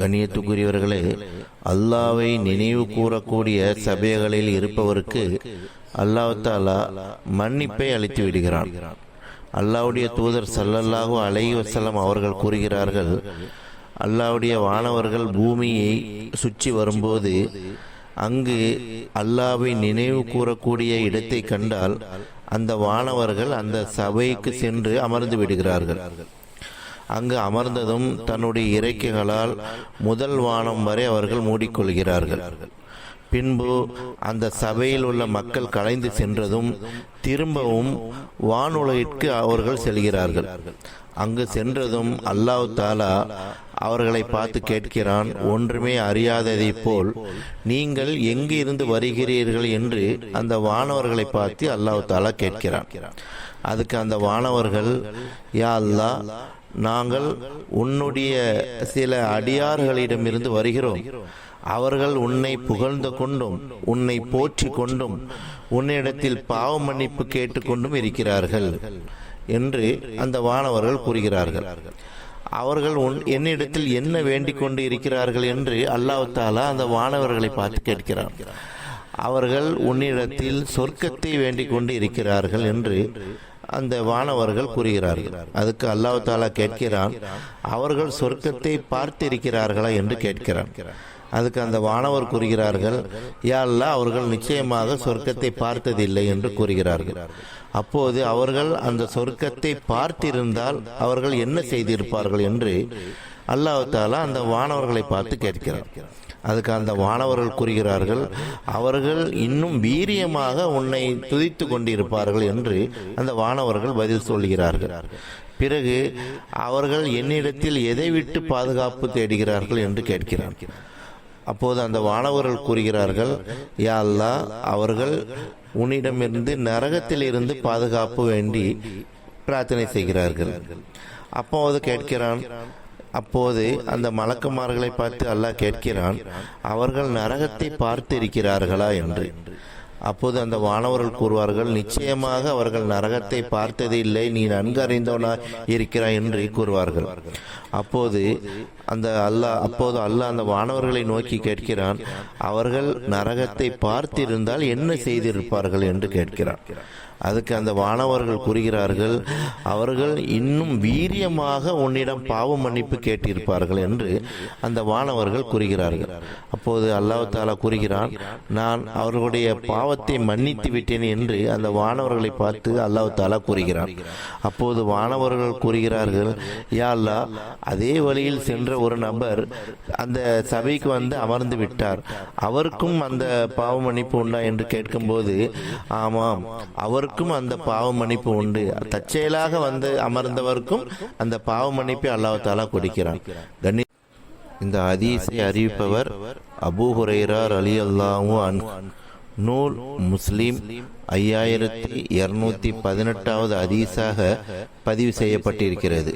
கண்ணியத்துக்குரியவர்களே, அல்லாவை நினைவு கூறக்கூடிய சபைகளில் இருப்பவருக்கு அல்லாஹ் தஆலா மன்னிப்பை அளித்து விடுகிறான். அல்லாஹ்வுடைய தூதர் ஸல்லல்லாஹு அலைஹி வஸல்லம் அவர்கள் கூறுகிறார்கள், அல்லாஹ்வுடைய வானவர்கள் பூமியை சுற்றி வரும்போது அங்கு அல்லாஹ்வை நினைவு கூறக்கூடிய இடத்தை கண்டால் அந்த வானவர்கள் அந்த சபைக்கு சென்று அமர்ந்து விடுகிறார்கள். அங்கு அமர்ந்ததும் தன்னுடைய இறக்கைகளால் முதல் வானம் வரை அவர்கள் மூடிக்கொள்கிறார்கள். பின்பு அந்த சபையில் உள்ள மக்கள் கலைந்து சென்றதும் திரும்பவும் வானுலகிற்கு அவர்கள் செல்கிறார்கள். அங்கு சென்றதும் அல்லாஹ் தஆலா அவர்களை பார்த்து கேட்கிறான், ஒன்றுமே அறியாததை போல் நீங்கள் எங்கு இருந்து வருகிறீர்கள் என்று அந்த வானவர்களை பார்த்து அல்லாஹ் தஆலா கேட்கிறான். அதுக்கு அந்த வானவர்கள், யா அல்லாஹ், நாங்கள் உன்னுடைய சில அடியார்களிடமிருந்து வருகிறோம். அவர்கள் உன்னை புகழ்ந்து கொண்டும் உன்னை போற்றி கொண்டும் உன்னிடத்தில் பாவ மன்னிப்பு கேட்டுக்கொண்டும் இருக்கிறார்கள் என்று அந்த வானவர்கள் கூறுகிறார்கள். அவர்கள் என்னிடத்தில் என்ன வேண்டிக் கொண்டு இருக்கிறார்கள் என்று அல்லாஹ் தஆலா அந்த வானவர்களை பார்த்து கேட்கிறார். அவர்கள் உன்னிடத்தில் சொர்க்கத்தை வேண்டிக் கொண்டு இருக்கிறார்கள் என்று அந்த வானவர்கள் கூறுகிறார்கள். அதுக்கு அல்லாஹ் தஆலா கேட்கிறான், அவர்கள் சொர்க்கத்தை பார்த்திருக்கிறார்களா என்று கேட்கிறான். அதுக்கு அந்த வானவர் கூறுகிறார்கள், யா அல்லாஹ், அவர்கள் நிச்சயமாக சொர்க்கத்தை பார்த்ததில்லை என்று கூறுகிறார்கள். அப்போது அவர்கள் அந்த சொர்க்கத்தை பார்த்திருந்தால் அவர்கள் என்ன செய்திருப்பார்கள் என்று அல்லாஹ் தஆலா அந்த வானவர்களை பார்த்து கேட்கிறார். அதுக்கு அந்த வானவர்கள் கூறுகிறார்கள், அவர்கள் இன்னும் வீரியமாக உன்னை துதித்து கொண்டிருப்பார்கள் என்று அந்த வானவர்கள் பதில் சொல்கிறார்கள். பிறகு அவர்கள் என்னிடத்தில் எதை விட்டு பாதுகாப்பு தேடுகிறார்கள் என்று கேட்கிறார். அப்போது அந்த வானவர்கள் கூறுகிறார்கள், யா அல்லாஹ், அவர்கள் உன்னிடமிருந்து நரகத்தில் இருந்து பாதுகாப்பு வேண்டி பிரார்த்தனை செய்கிறார்கள். அப்போது அந்த மலக்குமார்களை பார்த்து அல்லாஹ் கேட்கிறான், அவர்கள் நரகத்தை பார்த்து இருக்கிறார்களா என்று. அப்போது அந்த வானவர்கள் கூறுவார்கள், நிச்சயமாக அவர்கள் நரகத்தை பார்த்ததே இல்லை, நீ நன்கு அறிந்தவனா இருக்கிறாய் என்று கூறுவார்கள். அப்போது அல்லாஹ் அந்த வானவர்களை நோக்கி கேட்கிறான், அவர்கள் நரகத்தை பார்த்திருந்தால் என்ன செய்திருப்பார்கள் என்று கேட்கிறான். அதுக்கு அந்த வானவர்கள் கூறுகிறார்கள், அவர்கள் இன்னும் வீரியமாக உன்னிடம் பாவ மன்னிப்பு கேட்டிருப்பார்கள் என்று அந்த வானவர்கள் கூறுகிறார்கள். அப்போது அல்லாஹ் தஆலா கூறுகிறான், நான் அவர்களுடைய பாவத்தை மன்னித்து விட்டேன் என்று அந்த வானவர்களை பார்த்து அல்லாஹ் தஆலா கூறுகிறான். அப்போது வானவர்கள் கூறுகிறார்கள், யா அல்லாஹ், அதே வழியில் சென்ற ஒரு நபர் அந்த சபைக்கு வந்து அமர்ந்து விட்டார், அவருக்கும் அந்த பாவ மன்னிப்பு உண்டா என்று கேட்கும்போது, ஆமாம், அவருக்கும் அந்த பாவ மன்னிப்பு உண்டு, தற்செயலாக வந்து அமர்ந்தவருக்கும் அந்த பாவ மன்னிப்பை அல்லாஹ் தஆலா கொடுக்கிறான். இந்த ஹதீஸை அறிவிப்பவர் அபூ ஹுரைரா ரலியல்லாஹு அன்ஹு. நூல் முஸ்லிம் 5218வது ஹதீஸாக பதிவு செய்யப்பட்டிருக்கிறது.